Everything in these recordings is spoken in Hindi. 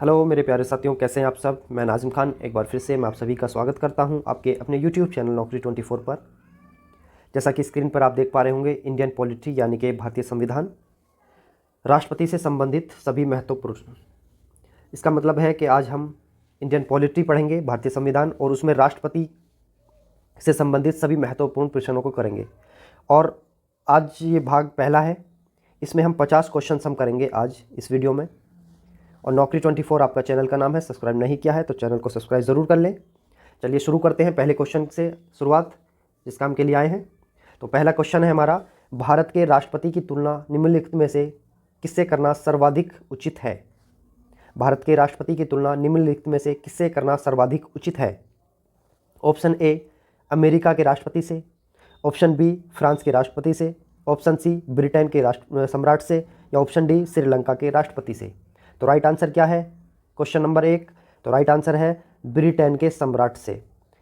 हेलो मेरे प्यारे साथियों, कैसे हैं आप सब। मैं नाजिम खान एक बार फिर से मैं आप सभी का स्वागत करता हूं आपके अपने यूट्यूब चैनल नौकरी 24 पर। जैसा कि स्क्रीन पर आप देख पा रहे होंगे, इंडियन पॉलिटी यानी कि भारतीय संविधान, राष्ट्रपति से संबंधित सभी महत्वपूर्ण। इसका मतलब है कि आज हम इंडियन पॉलिटी पढ़ेंगे, भारतीय संविधान, और उसमें राष्ट्रपति से संबंधित सभी महत्वपूर्ण प्रश्नों को करेंगे। और आज ये भाग पहला है, इसमें हम 50 क्वेश्चन हम करेंगे आज इस वीडियो में। और नौकरी 24 आपका चैनल का नाम है, सब्सक्राइब नहीं किया है तो चैनल को सब्सक्राइब ज़रूर कर लें। चलिए शुरू करते हैं पहले क्वेश्चन से शुरुआत, जिस काम के लिए आए हैं। तो पहला क्वेश्चन है हमारा, भारत के राष्ट्रपति की तुलना निम्नलिखित में से किससे करना सर्वाधिक उचित है। भारत के राष्ट्रपति की तुलना निम्नलिखित में से किससे करना सर्वाधिक उचित है। ऑप्शन ए अमेरिका के राष्ट्रपति से, ऑप्शन बी फ्रांस के राष्ट्रपति से, ऑप्शन सी ब्रिटेन के सम्राट से, या ऑप्शन डी श्रीलंका के राष्ट्रपति से। तो राइट आंसर क्या है क्वेश्चन नंबर 1? तो राइट आंसर है ब्रिटेन के सम्राट से,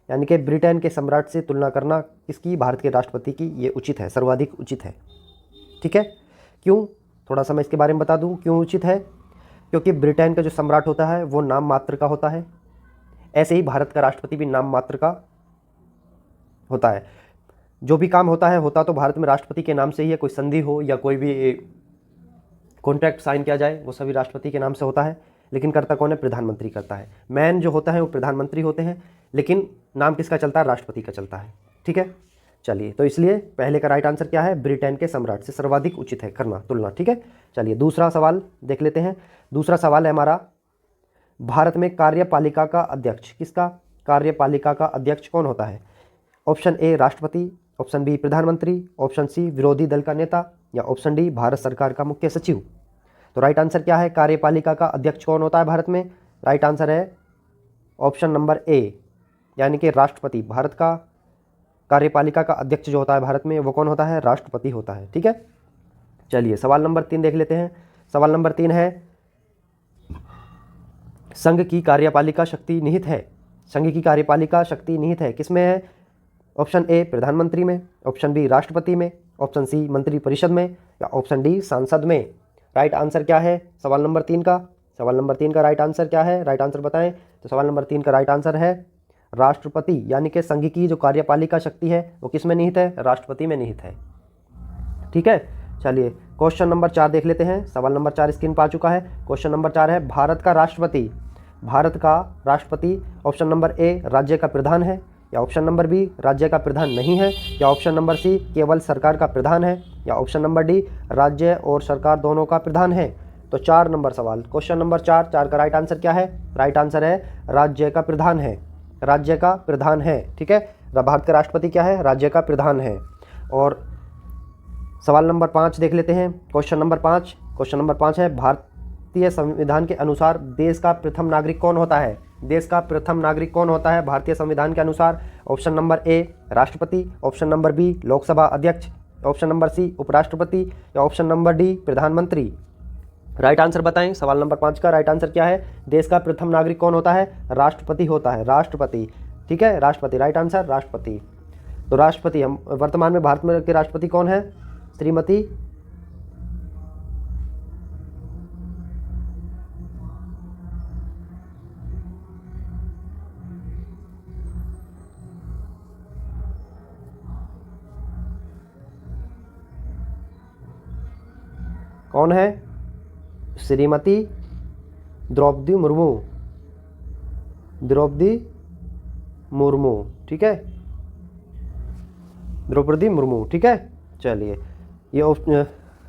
यानी कि ब्रिटेन के सम्राट से तुलना करना किसकी, भारत के राष्ट्रपति की, ये उचित है, सर्वाधिक उचित है। ठीक है, क्यों, थोड़ा सा मैं इसके बारे में बता दूं क्यों उचित है। क्योंकि ब्रिटेन का जो सम्राट होता है वो नाम मात्र का होता है, ऐसे ही भारत का राष्ट्रपति भी नाम मात्र का होता है। जो भी काम होता तो भारत में राष्ट्रपति के नाम से ही है। कोई संधि हो या कोई भी कॉन्ट्रैक्ट साइन किया जाए, वो सभी राष्ट्रपति के नाम से होता है। लेकिन करता कौन है, प्रधानमंत्री करता है। मैन जो होता है वो प्रधानमंत्री होते हैं, लेकिन नाम किसका चलता है, राष्ट्रपति का चलता है। ठीक है, चलिए, तो इसलिए पहले का राइट आंसर क्या है, ब्रिटेन के सम्राट से सर्वाधिक उचित है करना तुलना। ठीक है, चलिए दूसरा सवाल देख लेते हैं। दूसरा सवाल है हमारा, भारत में कार्यपालिका का अध्यक्ष, किसका कार्यपालिका का अध्यक्ष कौन होता है। ऑप्शन ए राष्ट्रपति, ऑप्शन बी प्रधानमंत्री, ऑप्शन सी विरोधी दल का नेता, या ऑप्शन डी भारत सरकार का मुख्य सचिव। तो राइट आंसर क्या है, कार्यपालिका का अध्यक्ष कौन होता है भारत में। राइट आंसर है ऑप्शन नंबर ए, यानी कि राष्ट्रपति। भारत का कार्यपालिका का अध्यक्ष जो होता है भारत में, वो कौन होता है, राष्ट्रपति होता है। ठीक है, चलिए सवाल नंबर 3 देख लेते हैं। सवाल नंबर 3 है, संघ की कार्यपालिका शक्ति निहित है। संघ की कार्यपालिका शक्ति निहित है किसमें है। ऑप्शन ए प्रधानमंत्री में, ऑप्शन बी राष्ट्रपति में, ऑप्शन सी मंत्रिपरिषद में, या ऑप्शन डी सांसद में। राइट आंसर क्या है सवाल नंबर 3 का। सवाल नंबर 3 का राइट आंसर क्या है, राइट आंसर बताएं। तो सवाल नंबर 3 का राइट आंसर है राष्ट्रपति, यानी कि संघ की जो कार्यपालिका शक्ति है वो किस में निहित है, राष्ट्रपति में निहित है। ठीक है, चलिए क्वेश्चन नंबर 4 देख लेते हैं। सवाल नंबर 4 स्क्रीन पर आ चुका है। क्वेश्चन नंबर 4 है, भारत का राष्ट्रपति, भारत का राष्ट्रपति ऑप्शन नंबर ए राज्य का प्रधान है, या ऑप्शन नंबर बी राज्य का प्रधान नहीं है, या ऑप्शन नंबर सी केवल सरकार का प्रधान है, या ऑप्शन नंबर डी राज्य और सरकार दोनों का प्रधान है। तो 4 नंबर सवाल, क्वेश्चन नंबर 4 का राइट आंसर क्या है, राइट आंसर है राज्य का प्रधान है, राज्य का प्रधान है। ठीक है, भारत का राष्ट्रपति क्या है, राज्य का प्रधान है। और सवाल नंबर 5 देख लेते हैं। क्वेश्चन नंबर 5 है, भारतीय संविधान के अनुसार देश का प्रथम नागरिक कौन होता है। देश का प्रथम नागरिक कौन होता है भारतीय संविधान के अनुसार। ऑप्शन नंबर ए राष्ट्रपति, ऑप्शन नंबर बी लोकसभा अध्यक्ष, ऑप्शन नंबर सी उपराष्ट्रपति, या ऑप्शन नंबर डी प्रधानमंत्री। राइट आंसर बताएं सवाल नंबर 5 का राइट आंसर क्या है। देश का प्रथम नागरिक कौन होता है, राष्ट्रपति होता है, राष्ट्रपति। ठीक है, राष्ट्रपति, राइट आंसर राष्ट्रपति। तो राष्ट्रपति, हम वर्तमान में भारत में के राष्ट्रपति कौन है, श्रीमती कौन है, श्रीमती द्रौपदी मुर्मू, द्रौपदी मुर्मू। ठीक है, द्रौपदी मुर्मू। ठीक है, चलिए ये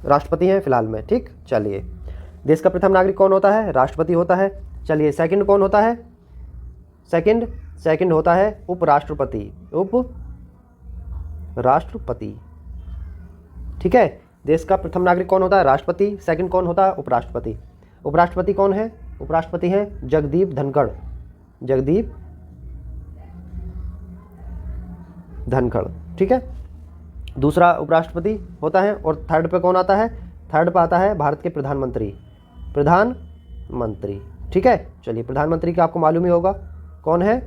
राष्ट्रपति हैं फिलहाल में। ठीक, चलिए देश का प्रथम नागरिक कौन होता है, राष्ट्रपति होता है। चलिए सेकंड कौन होता है, सेकंड होता है उपराष्ट्रपति, उपराष्ट्रपति। ठीक है, देश का प्रथम नागरिक कौन होता है, राष्ट्रपति। सेकंड कौन होता है, उपराष्ट्रपति। उपराष्ट्रपति कौन है, उपराष्ट्रपति हैं जगदीप धनखड़, जगदीप धनखड़। ठीक है, दूसरा उपराष्ट्रपति होता है। और थर्ड पे कौन आता है, थर्ड पे आता है भारत के प्रधानमंत्री, प्रधानमंत्री। ठीक है, चलिए प्रधानमंत्री का आपको मालूम ही होगा कौन है,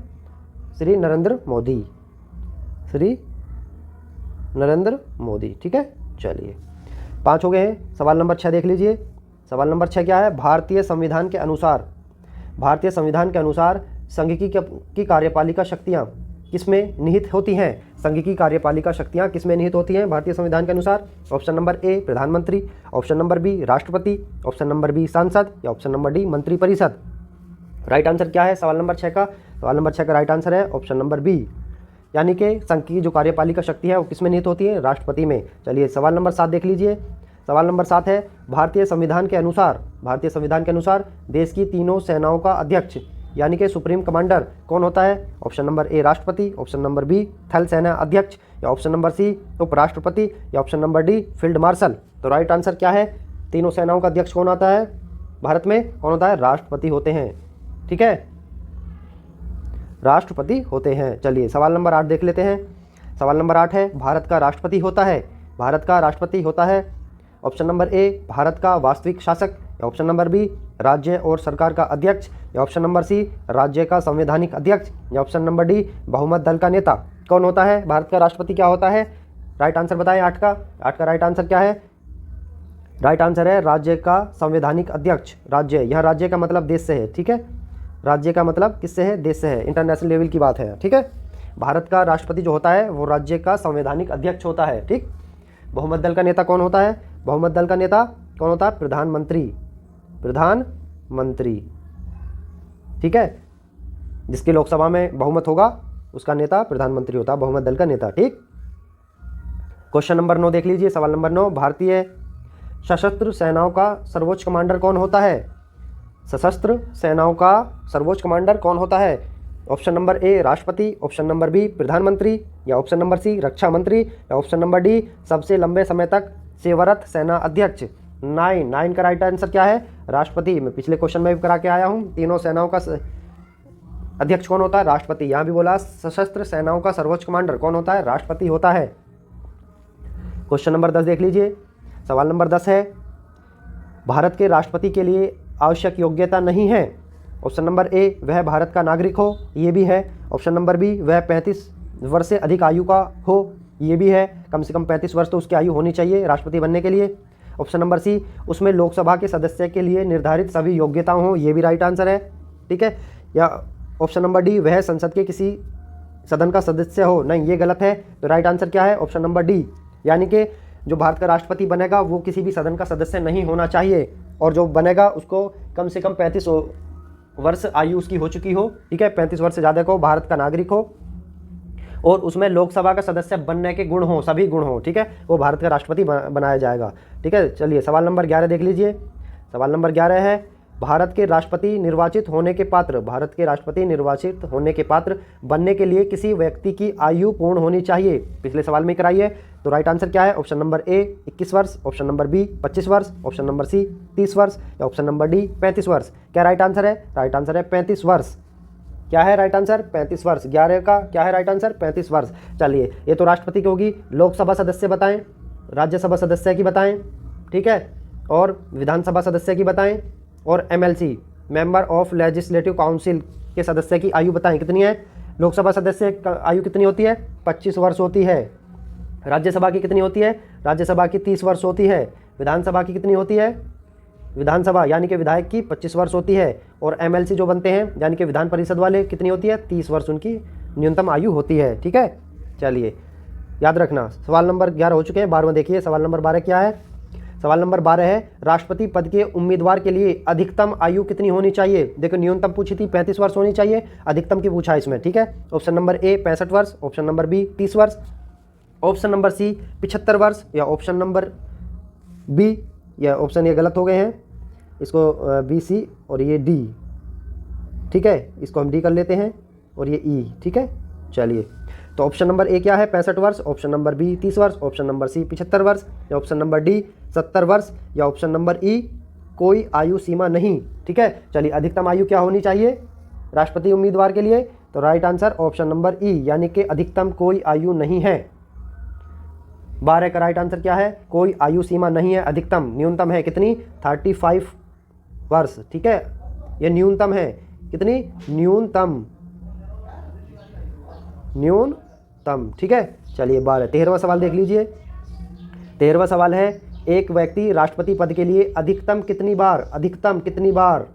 श्री नरेंद्र मोदी, श्री नरेंद्र मोदी। ठीक है, चलिए 5 हो गए हैं। सवाल नंबर 6 देख लीजिए। सवाल नंबर 6 क्या है, भारतीय संविधान के अनुसार भारतीय संविधान के अनुसार संघ की कार्यपालिका शक्तियाँ किसमें निहित होती हैं? संघ की कार्यपालिका शक्तियाँ किसमें निहित होती हैं भारतीय संविधान के अनुसार? ऑप्शन नंबर ए प्रधानमंत्री, ऑप्शन नंबर बी राष्ट्रपति, ऑप्शन नंबर बी सांसद या ऑप्शन नंबर डी मंत्रिपरिषद। राइट आंसर क्या है सवाल नंबर 6 का? सवाल नंबर 6 का राइट आंसर है ऑप्शन नंबर बी, यानी कि संघ की जो कार्यपालिका शक्ति है वो किसमें निहित होती है? राष्ट्रपति में। चलिए सवाल नंबर 7 देख लीजिए। सवाल नंबर 7 है भारतीय संविधान के अनुसार देश की तीनों सेनाओं का अध्यक्ष यानी कि सुप्रीम कमांडर कौन होता है? ऑप्शन नंबर ए राष्ट्रपति, ऑप्शन नंबर बी थल सेना अध्यक्ष या ऑप्शन नंबर सी उपराष्ट्रपति या option number D field marshal. तो राइट आंसर क्या है? तीनों सेनाओं का अध्यक्ष कौन होता है भारत में? कौन होता है? राष्ट्रपति होते हैं। ठीक है, राष्ट्रपति होते हैं। चलिए सवाल नंबर 8 देख लेते हैं। सवाल नंबर 8 है भारत का राष्ट्रपति होता है ऑप्शन नंबर ए भारत का वास्तविक शासक या ऑप्शन नंबर बी राज्य और सरकार का अध्यक्ष या ऑप्शन नंबर सी राज्य का संवैधानिक अध्यक्ष या ऑप्शन नंबर डी बहुमत दल का नेता। कौन होता है भारत का राष्ट्रपति? क्या होता है? राइट आंसर बताएं 8 का राइट आंसर क्या है? राइट आंसर है राज्य का संवैधानिक अध्यक्ष। राज्य, यहाँ राज्य का मतलब देश से है। ठीक है, राज्य का मतलब किससे है? देश से है, इंटरनेशनल लेवल की बात है। ठीक है, भारत का राष्ट्रपति जो होता है वो राज्य का संवैधानिक अध्यक्ष होता है। ठीक, बहुमत दल का नेता कौन होता है? बहुमत दल का नेता कौन होता है? प्रधानमंत्री। ठीक है, जिसकी लोकसभा में बहुमत होगा उसका नेता प्रधानमंत्री होता है, बहुमत दल का नेता। ठीक, क्वेश्चन नंबर 9 देख लीजिए। सवाल नंबर 9 भारतीय सशस्त्र सेनाओं का सर्वोच्च कमांडर कौन होता है? सशस्त्र सेनाओं का सर्वोच्च कमांडर कौन होता है? ऑप्शन नंबर ए राष्ट्रपति, ऑप्शन नंबर बी प्रधानमंत्री या ऑप्शन नंबर सी रक्षा मंत्री या ऑप्शन नंबर डी सबसे लंबे समय तक सेवारत सेना अध्यक्ष। 9 का राइट आंसर क्या है? राष्ट्रपति। मैं पिछले क्वेश्चन में भी करा के आया हूँ, तीनों सेनाओं का अध्यक्ष कौन होता है? राष्ट्रपति। यहाँ भी बोला सशस्त्र सेनाओं का सर्वोच्च कमांडर कौन होता है? राष्ट्रपति होता है। क्वेश्चन नंबर 10 देख लीजिए। सवाल नंबर 10 है भारत के राष्ट्रपति के लिए आवश्यक योग्यता नहीं है। ऑप्शन नंबर ए वह भारत का नागरिक हो, ये भी है। ऑप्शन नंबर बी वह 35 वर्ष से अधिक आयु का हो, ये भी है। कम से कम 35 वर्ष तो उसकी आयु होनी चाहिए राष्ट्रपति बनने के लिए। ऑप्शन नंबर सी उसमें लोकसभा के सदस्य के लिए निर्धारित सभी योग्यता हो, ये भी राइट आंसर है। ठीक है, या ऑप्शन नंबर डी वह संसद के किसी सदन का सदस्य हो, नहीं ये गलत है। तो राइट आंसर क्या है? ऑप्शन नंबर डी, यानी कि जो भारत का राष्ट्रपति बनेगा वो किसी भी सदन का सदस्य नहीं होना चाहिए और जो बनेगा उसको कम से कम 35 वर्ष आयु उसकी हो चुकी हो। ठीक है, 35 वर्ष से ज़्यादा को भारत का नागरिक हो और उसमें लोकसभा का सदस्य बनने के गुण हो, सभी गुण हो। ठीक है, वो भारत का राष्ट्रपति बनाया जाएगा। ठीक है, चलिए सवाल नंबर 11 देख लीजिए। सवाल नंबर 11 है भारत के राष्ट्रपति निर्वाचित होने के पात्र बनने के लिए किसी व्यक्ति की आयु पूर्ण होनी चाहिए। पिछले सवाल में कराइए। तो राइट आंसर क्या है? ऑप्शन नंबर ए 21 वर्ष, ऑप्शन नंबर बी 25 वर्ष, ऑप्शन नंबर सी 30 वर्ष या ऑप्शन नंबर डी 35 वर्ष। क्या राइट आंसर है? राइट आंसर है 35 वर्ष। क्या है राइट आंसर? 35 वर्ष। 11 का क्या है राइट आंसर? 35 वर्ष। चलिए, ये तो राष्ट्रपति की होगी। लोकसभा सदस्य बताएं, राज्यसभा सदस्य की बताएं, ठीक है, और विधानसभा सदस्य की बताएं, और MLC member of legislative council के सदस्य की आयु बताएं कितनी है। लोकसभा सदस्य का आयु कितनी होती है? 25 वर्ष होती है। राज्यसभा की कितनी होती है? राज्यसभा की 30 वर्ष होती है। विधानसभा की कितनी होती है? विधानसभा यानी कि विधायक की 25 वर्ष होती है। और एमएलसी जो बनते हैं यानी कि विधान परिषद वाले कितनी होती है? 30 वर्ष उनकी न्यूनतम आयु होती है। ठीक है, चलिए याद रखना। सवाल नंबर 11 हो चुके हैं। 12वां देखिए, सवाल नंबर 12 क्या है? सवाल नंबर 12 है राष्ट्रपति पद के उम्मीदवार के लिए अधिकतम आयु कितनी होनी चाहिए। देखो न्यूनतम पूछी थी 35 वर्ष होनी चाहिए, अधिकतम की पूछा इसमें। ठीक है, ऑप्शन नंबर ए 65 वर्ष, ऑप्शन नंबर बी 30 वर्ष, ऑप्शन नंबर सी 75 वर्ष या ऑप्शन नंबर बी, या ऑप्शन ये गलत हो गए हैं, इसको बी सी और ये डी। ठीक है, इसको हम डी कर लेते हैं और ये ई। ठीक है, चलिए तो ऑप्शन नंबर ए क्या है? 65 वर्ष, ऑप्शन नंबर बी 30 वर्ष, ऑप्शन नंबर सी 75 वर्ष या ऑप्शन नंबर डी 70 वर्ष या ऑप्शन नंबर ई कोई आयु सीमा नहीं। ठीक है, चलिए अधिकतम आयु क्या होनी चाहिए राष्ट्रपति उम्मीदवार के लिए? तो राइट आंसर ऑप्शन नंबर ई, यानी कि अधिकतम कोई आयु नहीं है। 12 का राइट आंसर क्या है? कोई आयु सीमा नहीं है, अधिकतम। न्यूनतम है कितनी? 35 वर्ष। ठीक है, ये न्यूनतम है। कितनी? न्यूनतम। ठीक है, चलिए 12। 13वां सवाल देख लीजिए। 13वां सवाल है एक व्यक्ति राष्ट्रपति पद के लिए अधिकतम कितनी बार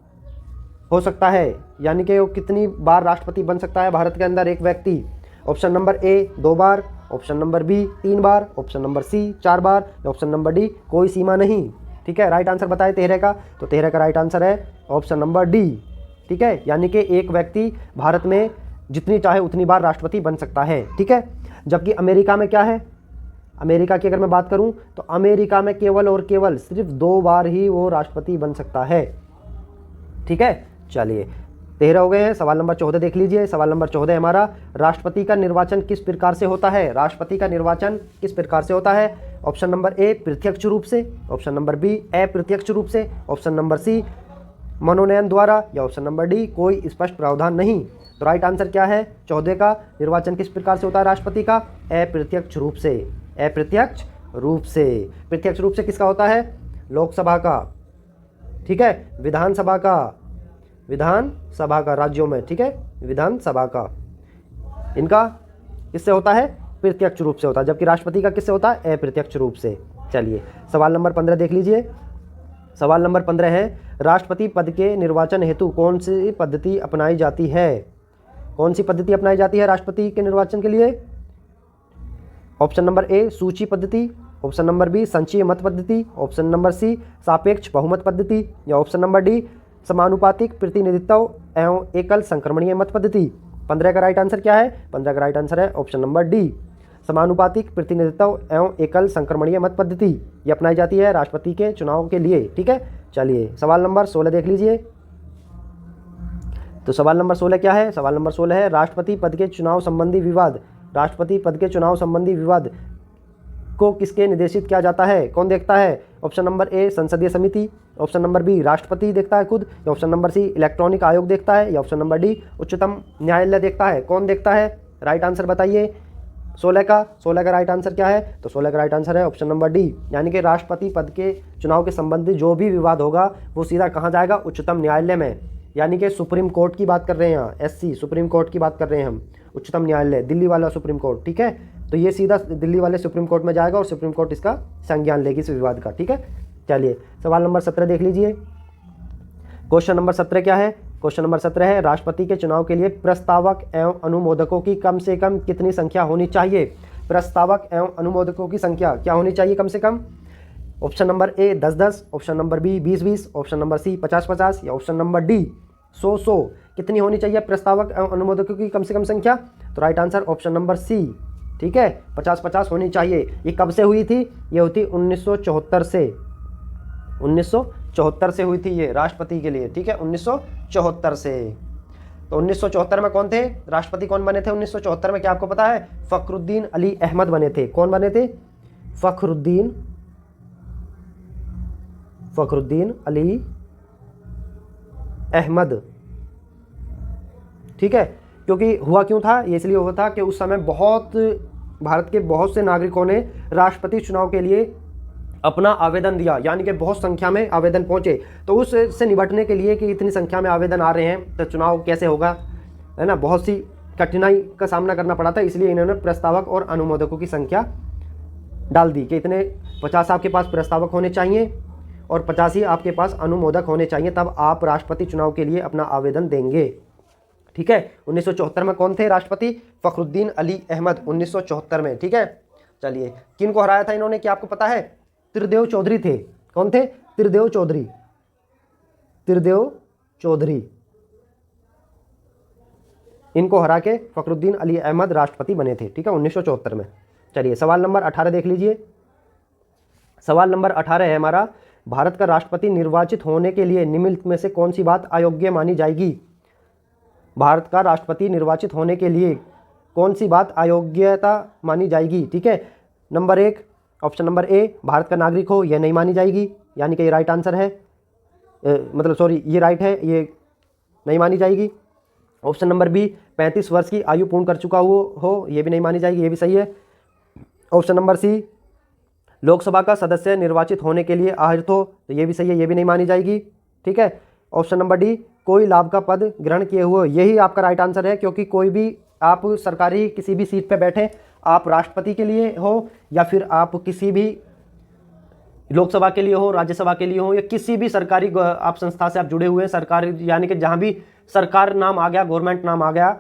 हो सकता है, यानी कि वो कितनी बार राष्ट्रपति बन सकता है भारत के अंदर एक व्यक्ति? ऑप्शन नंबर ए 2 बार, ऑप्शन नंबर बी 3 बार, ऑप्शन नंबर सी 4 बार, ऑप्शन नंबर डी कोई सीमा नहीं। ठीक है, राइट आंसर बताए 13 का, तो 13 का राइट आंसर है ऑप्शन नंबर डी। ठीक है, यानी कि एक व्यक्ति भारत में जितनी चाहे उतनी बार राष्ट्रपति बन सकता है। ठीक है, जबकि अमेरिका में क्या है, अमेरिका की अगर मैं बात करूं तो अमेरिका में केवल और केवल सिर्फ 2 बार ही वो राष्ट्रपति बन सकता है। ठीक है, चलिए 13 हो गए हैं। सवाल नंबर 14 देख लीजिए। सवाल नंबर 14 हमारा, राष्ट्रपति का निर्वाचन किस प्रकार से होता है? राष्ट्रपति का निर्वाचन किस प्रकार से होता है? ऑप्शन नंबर ए प्रत्यक्ष रूप से, ऑप्शन नंबर बी अप्रत्यक्ष रूप से, ऑप्शन नंबर सी मनोनयन द्वारा, या ऑप्शन नंबर डी कोई स्पष्ट प्रावधान नहीं। तो राइट आंसर क्या है 14 का? निर्वाचन किस प्रकार से होता है राष्ट्रपति का? अप्रत्यक्ष रूप से, अप्रत्यक्ष रूप से। प्रत्यक्ष रूप से किसका होता है? लोकसभा का। ठीक है, विधानसभा का, विधानसभा का राज्यों में। ठीक है, विधानसभा का, इनका किससे होता है? प्रत्यक्ष रूप से होता है, जबकि राष्ट्रपति का किससे होता है? अप्रत्यक्ष रूप से। चलिए सवाल नंबर 15 देख लीजिए। सवाल नंबर 15 है, राष्ट्रपति पद के निर्वाचन हेतु कौन सी पद्धति अपनाई जाती है? कौन सी पद्धति अपनाई जाती है राष्ट्रपति के निर्वाचन के लिए? ऑप्शन नंबर ए सूची पद्धति, ऑप्शन नंबर बी संचयी मत पद्धति, ऑप्शन नंबर सी सापेक्ष बहुमत पद्धति, या ऑप्शन नंबर डी समानुपातिक प्रतिनिधित्व एवं एकल संक्रमणीय मत पद्धति। 15 का राइट आंसर क्या है? 15 का राइट आंसर है ऑप्शन नंबर डी समानुपातिक प्रतिनिधित्व एवं एकल संक्रमणीय मत पद्धति। ये अपनाई जाती है राष्ट्रपति के चुनाव के लिए। ठीक है, चलिए सवाल नंबर 16 देख लीजिए। तो सवाल नंबर 16 क्या है? सवाल नंबर 16 है, राष्ट्रपति पद के चुनाव संबंधी विवाद, राष्ट्रपति पद के चुनाव संबंधी विवाद को किसके निर्देशित किया जाता है? कौन देखता है? ऑप्शन नंबर ए संसदीय समिति, ऑप्शन नंबर बी राष्ट्रपति देखता है खुद, या ऑप्शन नंबर सी इलेक्ट्रॉनिक आयोग देखता है, या ऑप्शन नंबर डी उच्चतम न्यायालय देखता है। कौन देखता है? राइट आंसर बताइए 16 का राइट आंसर क्या है? तो 16 का राइट आंसर है ऑप्शन नंबर डी, यानी कि राष्ट्रपति पद के चुनाव के संबंधी जो भी विवाद होगा वो सीधा कहाँ जाएगा? उच्चतम न्यायालय में, यानी कि सुप्रीम कोर्ट की बात कर रहे हैं यहाँ, एससी सुप्रीम कोर्ट की बात कर रहे हैं हम, उच्चतम न्यायालय दिल्ली वाला सुप्रीम कोर्ट। ठीक है, तो ये सीधा दिल्ली वाले सुप्रीम कोर्ट में जाएगा और सुप्रीम कोर्ट इसका संज्ञान लेगी इस विवाद का। ठीक है, चलिए सवाल नंबर 17 देख लीजिए। क्वेश्चन नंबर 17 क्या है? क्वेश्चन नंबर 17 है, राष्ट्रपति के चुनाव के लिए प्रस्तावक एवं अनुमोदकों की कम से कम कितनी संख्या होनी चाहिए? प्रस्तावक एवं अनुमोदकों की संख्या क्या होनी चाहिए कम से कम? Option number A 10-10, option number B 20-20, option number C 50-50, या ऑप्शन नंबर डी 100-100। कितनी होनी चाहिए प्रस्तावक एवं अनुमोदकों की कम से कम संख्या? तो right answer option number C. ठीक है, 50-50 होनी चाहिए। ये कब से हुई थी? ये हुई थी 1974 से, 1974 से हुई थी ये राष्ट्रपति के लिए। ठीक है, 1974 से। तो 1974 में कौन थे राष्ट्रपति? कौन बने थे 1974 में? क्या आपको पता है? फखरुद्दीन अली अहमद बने थे। कौन बने थे? फखरुद्दीन अली अहमद। ठीक है, क्योंकि हुआ क्यों था? ये इसलिए हुआ था कि उस समय भारत के बहुत से नागरिकों ने राष्ट्रपति चुनाव के लिए अपना आवेदन दिया, यानी कि बहुत संख्या में आवेदन पहुंचे। तो उससे निपटने के लिए कि इतनी संख्या में आवेदन आ रहे हैं तो चुनाव कैसे होगा, है ना, बहुत सी कठिनाई का सामना करना पड़ा था। इसलिए इन्होंने प्रस्तावक और अनुमोदकों की संख्या डाल दी कि इतने 50 आपके पास प्रस्तावक होने चाहिए और 50 ही आपके पास अनुमोदक होने चाहिए, तब आप राष्ट्रपति चुनाव के लिए अपना आवेदन देंगे। ठीक है, 1974 में कौन थे राष्ट्रपति? फखरुद्दीन अली अहमद 1974 में। ठीक है, चलिए किन को हराया था इन्होंने, क्या आपको पता है? त्रिदेव चौधरी थे। कौन थे? त्रिदेव चौधरी। इनको हरा के फखरुद्दीन अली अहमद राष्ट्रपति बने थे। ठीक है, 1974 में। चलिए सवाल नंबर 18 देख लीजिए। सवाल नंबर 18 है हमारा, भारत का राष्ट्रपति निर्वाचित होने के लिए निम्नलिखित में से कौन सी बात अयोग्य मानी जाएगी? भारत का राष्ट्रपति निर्वाचित होने के लिए कौन सी बात अयोग्यता मानी जाएगी? ठीक है, नंबर 1 ऑप्शन नंबर ए भारत का नागरिक हो, यह नहीं मानी जाएगी, यानी कि ये राइट आंसर है, ये राइट है, ये नहीं मानी जाएगी। ऑप्शन नंबर बी 35 वर्ष की आयु पूर्ण कर चुका हो, ये भी नहीं मानी जाएगी, ये भी सही है। ऑप्शन नंबर सी लोकसभा का सदस्य निर्वाचित होने के लिए आहरित हो, तो ये भी सही है, ये भी नहीं मानी जाएगी। ठीक है, ऑप्शन नंबर डी कोई लाभ का पद ग्रहण किए हुए, यही आपका राइट आंसर है, क्योंकि कोई भी आप सरकारी किसी भी सीट पे बैठे, आप राष्ट्रपति के लिए हो या फिर आप किसी भी लोकसभा के लिए हो, राज्यसभा के लिए हो, या किसी भी सरकारी आप संस्था से आप जुड़े हुए हैं, सरकार यानी कि जहाँ भी सरकार नाम आ गया, गवर्नमेंट नाम आ गया,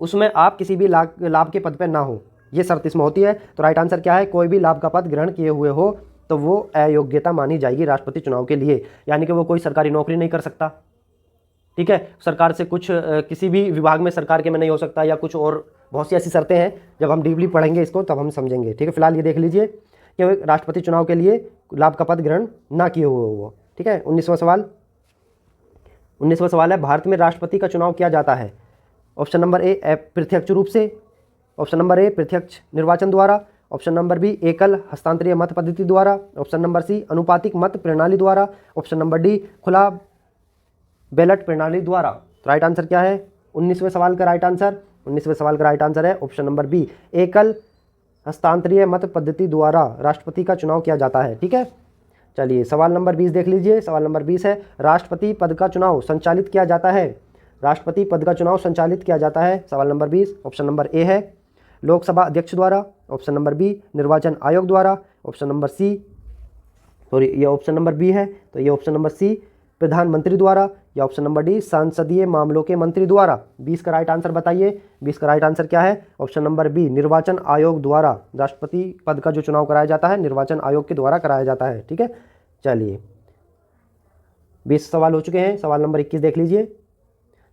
उसमें आप किसी भी लाभ के पद पर ना हो, ये शर्त इसमें होती है। तो राइट आंसर क्या है, कोई भी लाभ का पद ग्रहण किए हुए हो तो वो अयोग्यता मानी जाएगी राष्ट्रपति चुनाव के लिए, यानी कि वो कोई सरकारी नौकरी नहीं कर सकता, ठीक है, सरकार से कुछ किसी भी विभाग में सरकार के में नहीं हो सकता, या कुछ और बहुत सी ऐसी शर्तें हैं, जब हम डीपली पढ़ेंगे इसको तब हम समझेंगे, ठीक है। फिलहाल ये देख लीजिए कि राष्ट्रपति चुनाव के लिए लाभ का पद ग्रहण ना किए हुए हो, ठीक है। 19वां सवाल है, भारत में राष्ट्रपति का चुनाव किया जाता है। ऑप्शन नंबर ए प्रत्यक्ष रूप से, ऑप्शन नंबर ए प्रत्यक्ष निर्वाचन द्वारा, ऑप्शन नंबर बी एकल हस्तांतरीय मत पद्धति द्वारा, ऑप्शन नंबर सी अनुपातिक मत प्रणाली द्वारा, ऑप्शन नंबर डी खुला बैलेट प्रणाली द्वारा। तो राइट आंसर क्या है 19वें सवाल का राइट आंसर? 19वें सवाल का राइट आंसर है ऑप्शन नंबर बी, एकल हस्तांतरीय मत पद्धति द्वारा राष्ट्रपति का चुनाव किया जाता है, ठीक है। चलिए सवाल नंबर 20 देख लीजिए। सवाल नंबर 20 है, राष्ट्रपति पद का चुनाव संचालित किया जाता है। राष्ट्रपति पद का चुनाव संचालित किया जाता है। सवाल नंबर 20 ऑप्शन नंबर ए है लोकसभा अध्यक्ष द्वारा, ऑप्शन नंबर बी निर्वाचन आयोग द्वारा, ऑप्शन नंबर सी सॉरी ये ऑप्शन नंबर बी है तो ये ऑप्शन नंबर सी प्रधानमंत्री द्वारा, या ऑप्शन नंबर डी संसदीय मामलों के मंत्री द्वारा। 20 का राइट आंसर बताइए। 20 का राइट आंसर क्या है? ऑप्शन नंबर बी निर्वाचन आयोग द्वारा राष्ट्रपति पद का जो चुनाव कराया जाता है निर्वाचन आयोग के द्वारा कराया जाता है, ठीक है। चलिए 20 सवाल हो चुके हैं। सवाल नंबर 21 देख लीजिए।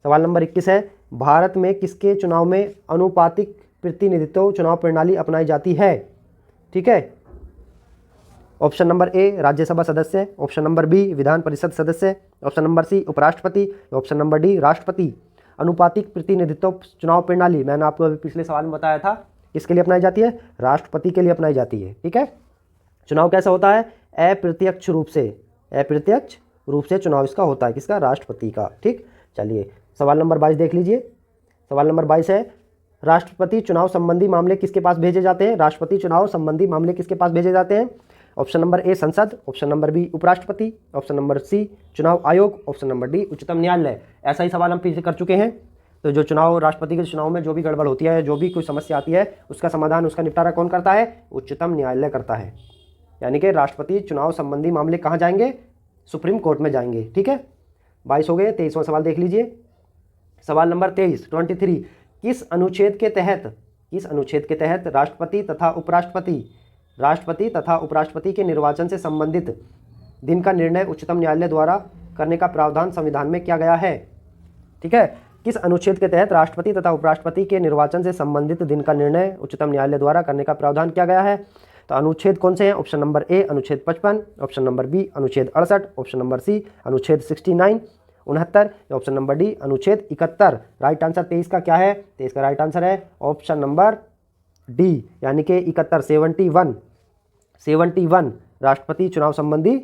सवाल नंबर 21 है, भारत में किसके चुनाव में अनुपातिक प्रतिनिधित्व चुनाव प्रणाली अपनाई जाती है, ठीक है। ऑप्शन नंबर ए राज्यसभा सदस्य, option number B Vidhan Parishad सदस्य, ऑप्शन नंबर सी उपराष्ट्रपति, ऑप्शन नंबर डी राष्ट्रपति। अनुपातिक प्रतिनिधित्व चुनाव प्रणाली मैंने आपको अभी पिछले सवाल में बताया था किसके लिए अपनाई जाती है? राष्ट्रपति के लिए अपनाई जाती है, ठीक है। चुनाव कैसा होता है? अप्रत्यक्ष रूप से, अप्रत्यक्ष रूप से चुनाव इसका होता है, किसका? राष्ट्रपति का, ठीक। चलिए सवाल नंबर 22 देख लीजिए। सवाल नंबर 22 है, राष्ट्रपति चुनाव संबंधी मामले किसके पास भेजे जाते हैं? राष्ट्रपति चुनाव संबंधी मामले किसके पास भेजे जाते हैं? ऑप्शन नंबर ए संसद, ऑप्शन नंबर बी उपराष्ट्रपति, ऑप्शन नंबर सी चुनाव आयोग, ऑप्शन नंबर डी उच्चतम न्यायालय। ऐसा ही सवाल हम पीछे कर चुके हैं। तो जो चुनाव राष्ट्रपति के चुनाव में जो भी गड़बड़ होती है, जो भी कोई समस्या आती है, उसका समाधान, उसका निपटारा कौन करता है? उच्चतम न्यायालय करता है। यानी कि राष्ट्रपति चुनाव संबंधी मामले कहाँ जाएंगे? सुप्रीम कोर्ट में जाएंगे, ठीक है। 22 हो गए। 23वां सवाल देख लीजिए। सवाल नंबर 23 किस अनुच्छेद के तहत राष्ट्रपति तथा उपराष्ट्रपति के निर्वाचन से संबंधित दिन का निर्णय उच्चतम न्यायालय द्वारा करने का प्रावधान संविधान में किया गया है, ठीक है। किस अनुच्छेद के तहत राष्ट्रपति तथा उपराष्ट्रपति के निर्वाचन से संबंधित दिन का निर्णय उच्चतम न्यायालय द्वारा करने का प्रावधान किया गया है? तो अनुच्छेद कौन से हैं? ऑप्शन नंबर ए अनुच्छेद 55, ऑप्शन नंबर बी अनुच्छेद 68, ऑप्शन नंबर सी अनुच्छेद 69 69, ऑप्शन नंबर डी अनुच्छेद 71। राइट आंसर 23 का क्या है? 23 का राइट आंसर है ऑप्शन नंबर डी, यानी कि 71 71 राष्ट्रपति चुनाव संबंधी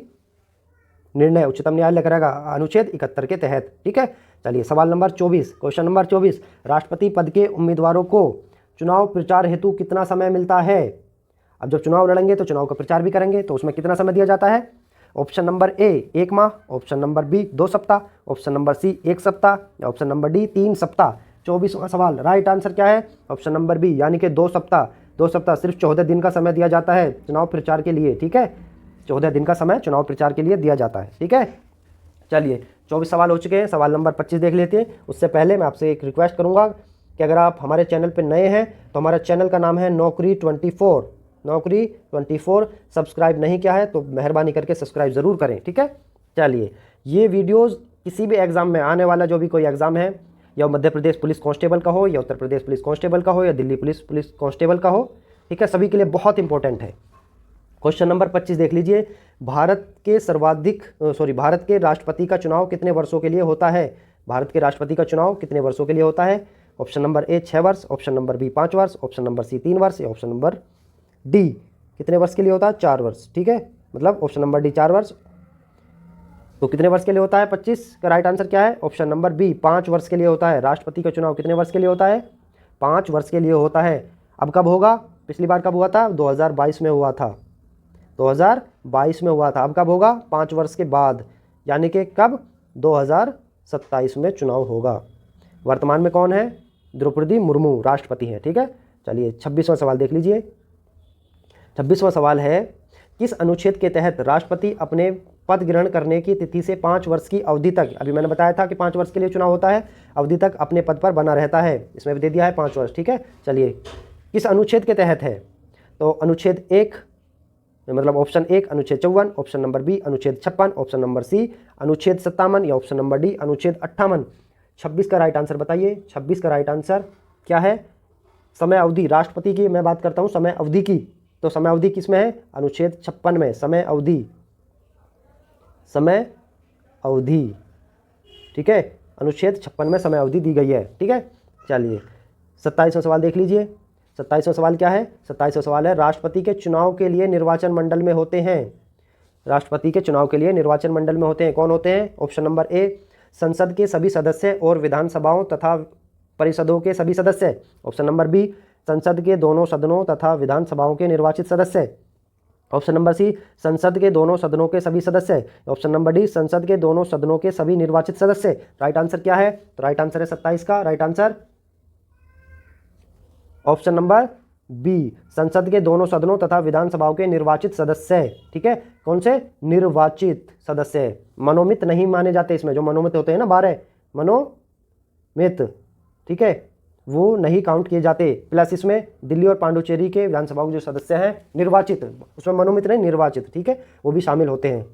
निर्णय उच्चतम न्यायालय करेगा अनुच्छेद 71 के तहत, ठीक है। चलिए सवाल नंबर 24, क्वेश्चन नंबर 24, राष्ट्रपति पद के उम्मीदवारों को चुनाव प्रचार हेतु कितना समय मिलता है? अब जब चुनाव लड़ेंगे तो चुनाव का प्रचार भी करेंगे, तो उसमें कितना समय दिया जाता है? ऑप्शन नंबर ए 1 माह, ऑप्शन नंबर बी 2 सप्ताह, ऑप्शन नंबर सी 1 सप्ताह, ऑप्शन नंबर डी 3 सप्ताह। 24वां सवाल, राइट आंसर क्या है? ऑप्शन नंबर बी, यानी कि 2 सप्ताह। 2 सप्ताह सिर्फ 14 दिन का समय दिया जाता है चुनाव प्रचार के लिए, ठीक है। 14 दिन का समय चुनाव प्रचार के लिए दिया जाता है, ठीक है। चलिए 24 सवाल हो चुके हैं। सवाल नंबर 25 देख लेते हैं। उससे पहले मैं आपसे एक रिक्वेस्ट करूंगा कि अगर आप हमारे चैनल पर नए हैं तो हमारा चैनल का नाम है नौकरी 24 सब्सक्राइब नहीं किया है तो मेहरबानी करके सब्सक्राइब ज़रूर करें, ठीक है। चलिए ये वीडियोज़ किसी भी एग्ज़ाम में आने वाला जो भी कोई एग्ज़ाम है, या मध्य प्रदेश पुलिस कांस्टेबल का हो, या उत्तर प्रदेश पुलिस कांस्टेबल का हो, या दिल्ली पुलिस कांस्टेबल का हो, ठीक है, सभी के लिए बहुत इंपॉर्टेंट है। क्वेश्चन नंबर 25 देख लीजिए। भारत के राष्ट्रपति का चुनाव कितने वर्षों के लिए होता है? भारत के राष्ट्रपति का चुनाव कितने वर्षों के लिए होता है? ऑप्शन नंबर ए 6 वर्ष, ऑप्शन नंबर बी 5 वर्ष, ऑप्शन नंबर सी 3 वर्ष, या ऑप्शन नंबर डी कितने वर्ष के लिए होता है? 4 वर्ष, ठीक है। मतलब ऑप्शन नंबर डी 4 वर्ष। तो कितने वर्ष के लिए होता है? 25 का राइट आंसर क्या है? ऑप्शन नंबर बी 5 वर्ष के लिए होता है। राष्ट्रपति का चुनाव कितने वर्ष के लिए होता है? 5 वर्ष के लिए होता है। अब कब होगा? पिछली बार कब हुआ था? 2022 में हुआ था। 2022 में हुआ था। अब कब होगा? 5 वर्ष के बाद, यानी कि कब? 2027 में चुनाव होगा। वर्तमान में कौन है? द्रौपदी मुर्मू राष्ट्रपति हैं, ठीक है। चलिए 26वां सवाल देख लीजिए। 26वां सवाल है, किस अनुच्छेद के तहत राष्ट्रपति अपने पद ग्रहण करने की तिथि से 5 वर्ष की अवधि तक, अभी मैंने बताया था कि 5 वर्ष के लिए चुनाव होता है, अवधि तक अपने पद पर बना रहता है, इसमें भी दे दिया है 5 वर्ष। ठीक है, चलिए किस अनुच्छेद के तहत है, तो अनुच्छेद 1 मतलब ऑप्शन 1 अनुच्छेद 54, ऑप्शन नंबर बी अनुच्छेद 56, ऑप्शन नंबर सी अनुच्छेद 57 या ऑप्शन नंबर डी अनुच्छेद 58। 26 का राइट आंसर बताइए। 26 का राइट आंसर क्या है? समय अवधि, राष्ट्रपति की मैं बात करता हूँ समय अवधि की, तो समय अवधि किस में है? अनुच्छेद 56 में समय अवधि, समय अवधि। ठीक है, अनुच्छेद 56 में समय अवधि दी गई है। ठीक है, चलिए 27वां सवाल देख लीजिए। 27वां सवाल क्या है? 27वां सवाल है राष्ट्रपति के चुनाव के लिए निर्वाचन मंडल में होते हैं, राष्ट्रपति के चुनाव के लिए निर्वाचन मंडल में होते हैं, कौन होते हैं? ऑप्शन नंबर ए संसद के सभी सदस्य और विधानसभाओं तथा परिषदों के सभी सदस्य, ऑप्शन नंबर बी संसद के दोनों सदनों तथा विधानसभाओं के निर्वाचित सदस्य, ऑप्शन नंबर सी संसद के दोनों सदनों के सभी सदस्य, ऑप्शन नंबर डी संसद के दोनों सदनों के सभी निर्वाचित सदस्य। राइट आंसर क्या है? तो राइट आंसर है 27 का right answer option number B संसद के दोनों सदनों तथा विधानसभाओं के निर्वाचित सदस्य। ठीक है, कौन से? निर्वाचित सदस्य, मनोमित नहीं माने जाते इसमें, जो मनोमित होते हैं ना 12 मनोमित, ठीक है, वो नहीं काउंट किए जाते। प्लस इसमें दिल्ली और पांडुचेरी के विधानसभाओं के जो सदस्य हैं निर्वाचित, उसमें मनोमित नहीं निर्वाचित, ठीक है, वो भी शामिल होते हैं।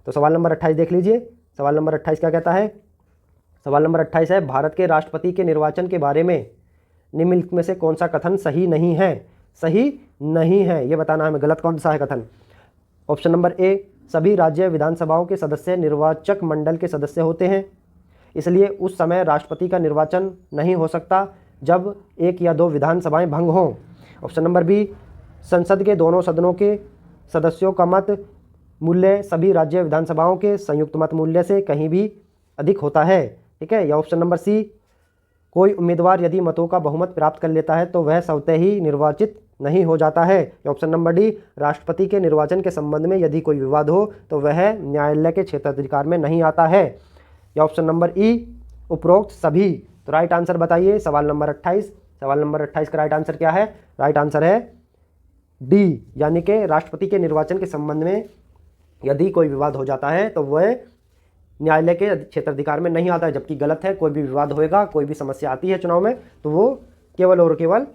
तो सवाल नंबर 28 देख लीजिए। सवाल नंबर 28 क्या कहता है? सवाल नंबर 28 है भारत के राष्ट्रपति के निर्वाचन के बारे में निम्नलिखित में से कौन सा कथन सही नहीं है? सही नहीं है ये बताना है हमें, गलत कौन सा है कथन? ऑप्शन नंबर ए सभी राज्य विधानसभाओं के सदस्य निर्वाचक मंडल के सदस्य होते हैं, इसलिए उस समय राष्ट्रपति का निर्वाचन नहीं हो सकता जब 1 या 2 विधानसभाएं भंग हों। ऑप्शन नंबर बी संसद के दोनों सदनों के सदस्यों का मत मूल्य सभी राज्य विधानसभाओं के संयुक्त मत मूल्य से कहीं भी अधिक होता है। ठीक है, या ऑप्शन नंबर सी कोई उम्मीदवार यदि मतों का बहुमत प्राप्त कर लेता है तो वह स्वतः ही निर्वाचित नहीं हो जाता है। या ऑप्शन नंबर डी राष्ट्रपति के निर्वाचन के संबंध में यदि कोई विवाद हो तो वह न्यायालय के क्षेत्राधिकार में नहीं आता है। या ऑप्शन नंबर ई उपरोक्त सभी। तो राइट आंसर बताइए सवाल नंबर 28। सवाल नंबर 28 का राइट आंसर क्या है? राइट आंसर है डी, यानी कि राष्ट्रपति के निर्वाचन के संबंध में यदि कोई विवाद हो जाता है तो वह न्यायालय के क्षेत्राधिकार में नहीं आता है, जबकि गलत है। कोई भी विवाद होएगा, कोई भी समस्या आती है चुनाव में, तो वो केवल और केवल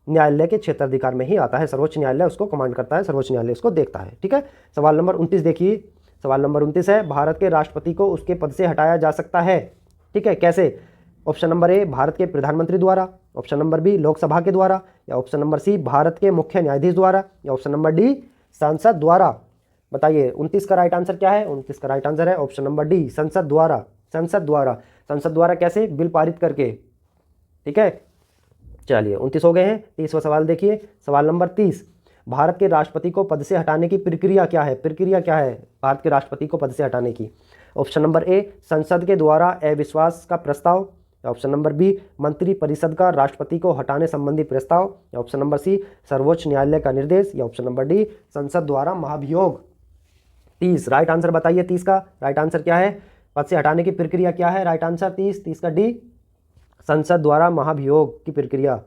न्यायालय के क्षेत्राधिकार में ही आता है। सर्वोच्च न्यायालय उसको कमांड करता है, सर्वोच्च न्यायालय उसको देखता है। ठीक है, सवाल नंबर 29 देखिए। सवाल नंबर 29 है भारत के राष्ट्रपति को उसके पद से हटाया जा सकता है। ठीक है, कैसे? ऑप्शन नंबर ए भारत के प्रधानमंत्री द्वारा, ऑप्शन नंबर बी लोकसभा के द्वारा, या ऑप्शन नंबर सी भारत के मुख्य न्यायाधीश द्वारा, या ऑप्शन नंबर डी सांसद द्वारा। बताइए 29 का राइट आंसर क्या है? 29 का राइट आंसर है ऑप्शन नंबर डी संसद द्वारा। संसद द्वारा, संसद द्वारा कैसे? बिल पारित करके। ठीक है, चलिए 29 हो गए हैं। 30वां सवाल देखिए। सवाल नंबर 30 भारत के राष्ट्रपति को पद से हटाने की प्रक्रिया क्या है? प्रक्रिया क्या है भारत के राष्ट्रपति को पद से हटाने की? ऑप्शन नंबर ए संसद के द्वारा अविश्वास का प्रस्ताव, ऑप्शन नंबर बी मंत्री परिषद का राष्ट्रपति को हटाने संबंधी प्रस्ताव, या ऑप्शन नंबर सी सर्वोच्च न्यायालय का निर्देश, या ऑप्शन नंबर डी संसद द्वारा महाभियोग। 30 राइट आंसर बताइए। 30 का राइट आंसर क्या है? पद से हटाने की प्रक्रिया क्या है? राइट आंसर 30 का डी संसद द्वारा महाभियोग की प्रक्रिया।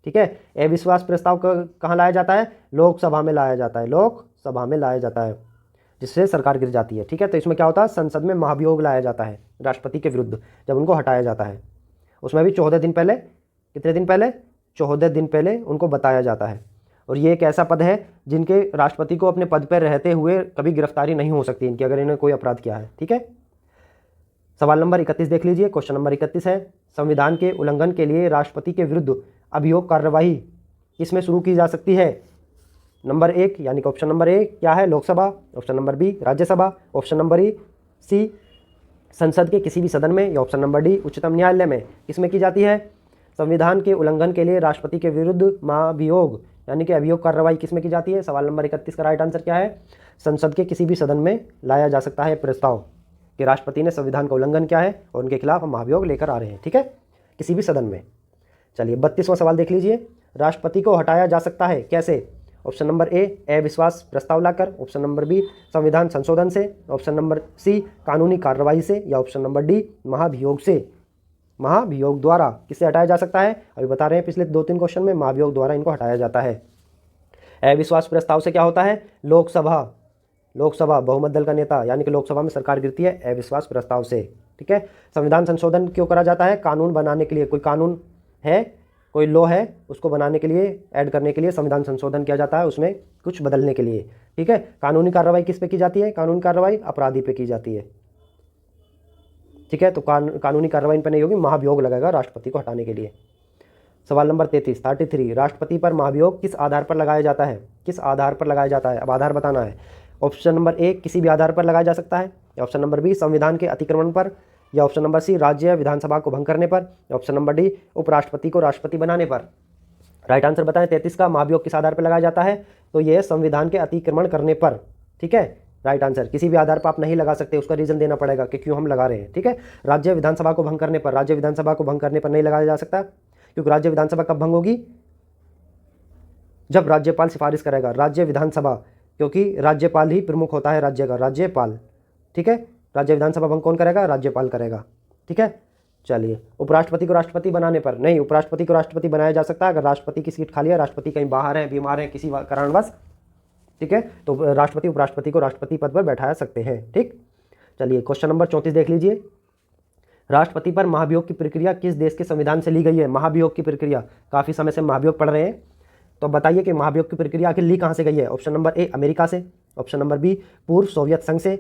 ठीक है, अविश्वास प्रस्ताव कहाँ लाया जाता है? लोकसभा में लाया जाता है, लोकसभा में लाया जाता है, जिससे सरकार गिर जाती है। ठीक है, तो इसमें क्या होता है? संसद में महाभियोग लाया जाता है राष्ट्रपति के विरुद्ध, जब उनको हटाया जाता है। उसमें भी 14 दिन पहले, कितने दिन पहले? 14 दिन पहले उनको बताया जाता है। और ये एक ऐसा पद है जिनके राष्ट्रपति को अपने पद पर रहते हुए कभी गिरफ्तारी नहीं हो सकती इनकी, अगर इन्होंने कोई अपराध किया है। ठीक है, सवाल नंबर 31 देख लीजिए। क्वेश्चन नंबर 31 है संविधान के उल्लंघन के लिए राष्ट्रपति के विरुद्ध अभियोग कार्यवाही किसमें शुरू की जा सकती है? नंबर 1 यानी कि ऑप्शन नंबर ए क्या है? Lok Sabha, option number B Rajya Sabha, option number ई सी संसद के किसी भी सदन में, या ऑप्शन नंबर डी उच्चतम न्यायालय में। किसमें की जाती है? संविधान के उल्लंघन के लिए राष्ट्रपति के विरुद्ध महाभियोग यानी कि अभियोग कार्रवाई किसमें की जाती है? सवाल नंबर 31 का राइट आंसर क्या है? संसद के किसी भी सदन में लाया जा सकता है प्रस्ताव कि राष्ट्रपति ने संविधान का उल्लंघन किया है और उनके खिलाफ हम महाभियोग लेकर आ रहे हैं। ठीक है, किसी भी सदन में। चलिए 32वां सवाल देख लीजिए। राष्ट्रपति को हटाया जा सकता है कैसे? ऑप्शन नंबर ए अविश्वास प्रस्ताव लाकर, ऑप्शन नंबर बी संविधान संशोधन से, ऑप्शन नंबर सी कानूनी कार्रवाई से, या ऑप्शन नंबर डी महाभियोग से। महाभियोग द्वारा किसे हटाया जा सकता है? अभी बता रहे हैं पिछले 2-3 क्वेश्चन में महाभियोग द्वारा इनको हटाया जाता है। अविश्वास प्रस्ताव से क्या होता है? लोकसभा बहुमत दल का नेता, यानी कि लोकसभा में सरकार गिरती है अविश्वास प्रस्ताव से। ठीक है। संविधान संशोधन क्यों करा जाता है? कानून बनाने के लिए। कोई कानून है, कोई लॉ है, उसको बनाने के लिए, ऐड करने के लिए संविधान संशोधन किया जाता है, उसमें कुछ बदलने के लिए। ठीक है। कानूनी कार्रवाई किस पे की जाती है? कानूनी कार्रवाई अपराधी पे की जाती है। ठीक है। तो कानूनी कार्रवाई इन पर नहीं होगी, महाभियोग लगेगा राष्ट्रपति को हटाने के लिए। सवाल नंबर 33 राष्ट्रपति पर महाभियोग किस आधार पर लगाया जाता है? किस आधार पर लगाया जाता है? अब आधार बताना है। ऑप्शन नंबर ए किसी भी आधार पर लगाया जा सकता है, या ऑप्शन नंबर बी संविधान के अतिक्रमण पर, या ऑप्शन नंबर सी राज्य विधानसभा को भंग करने पर, या ऑप्शन नंबर डी उपराष्ट्रपति को राष्ट्रपति बनाने पर। राइट आंसर बताएं 33 का। महाभियोग किस आधार पर लगाया जाता है? तो ये संविधान के अतिक्रमण करने पर। ठीक है। Right answer. किसी भी आधार पर आप नहीं लगा सकते, उसका रीजन देना पड़ेगा कि क्यों हम लगा रहे हैं। ठीक है। राज्य विधानसभा को भंग करने पर, राज्य विधानसभा को भंग करने पर नहीं लगाया जा सकता, क्योंकि राज्य विधानसभा कब भंग होगी? जब राज्यपाल सिफारिश करेगा। राज्य विधानसभा, क्योंकि राज्यपाल ही प्रमुख होता है राज्य का, राज्यपाल। ठीक है। राज्य विधानसभा भंग कौन करेगा? राज्यपाल करेगा। ठीक है। चलिए, उपराष्ट्रपति को राष्ट्रपति बनाने पर नहीं, उपराष्ट्रपति को राष्ट्रपति बनाया जा सकता है अगर राष्ट्रपति की सीट खाली है, राष्ट्रपति कहीं बाहर है, बीमार है किसी कारणवश। ठीक है। तो राष्ट्रपति उपराष्ट्रपति को राष्ट्रपति पद पर बैठा सकते हैं। ठीक। चलिए, क्वेश्चन नंबर 34 देख लीजिए। राष्ट्रपति पर महाभियोग की प्रक्रिया किस देश के संविधान से ली गई है? महाभियोग की प्रक्रिया, काफ़ी समय से महाभियोग पढ़ रहे हैं, तो बताइए कि महाभियोग की प्रक्रिया आखिर ली कहाँ से गई है? ऑप्शन नंबर ए अमेरिका से, ऑप्शन नंबर बी पूर्व सोवियत संघ से,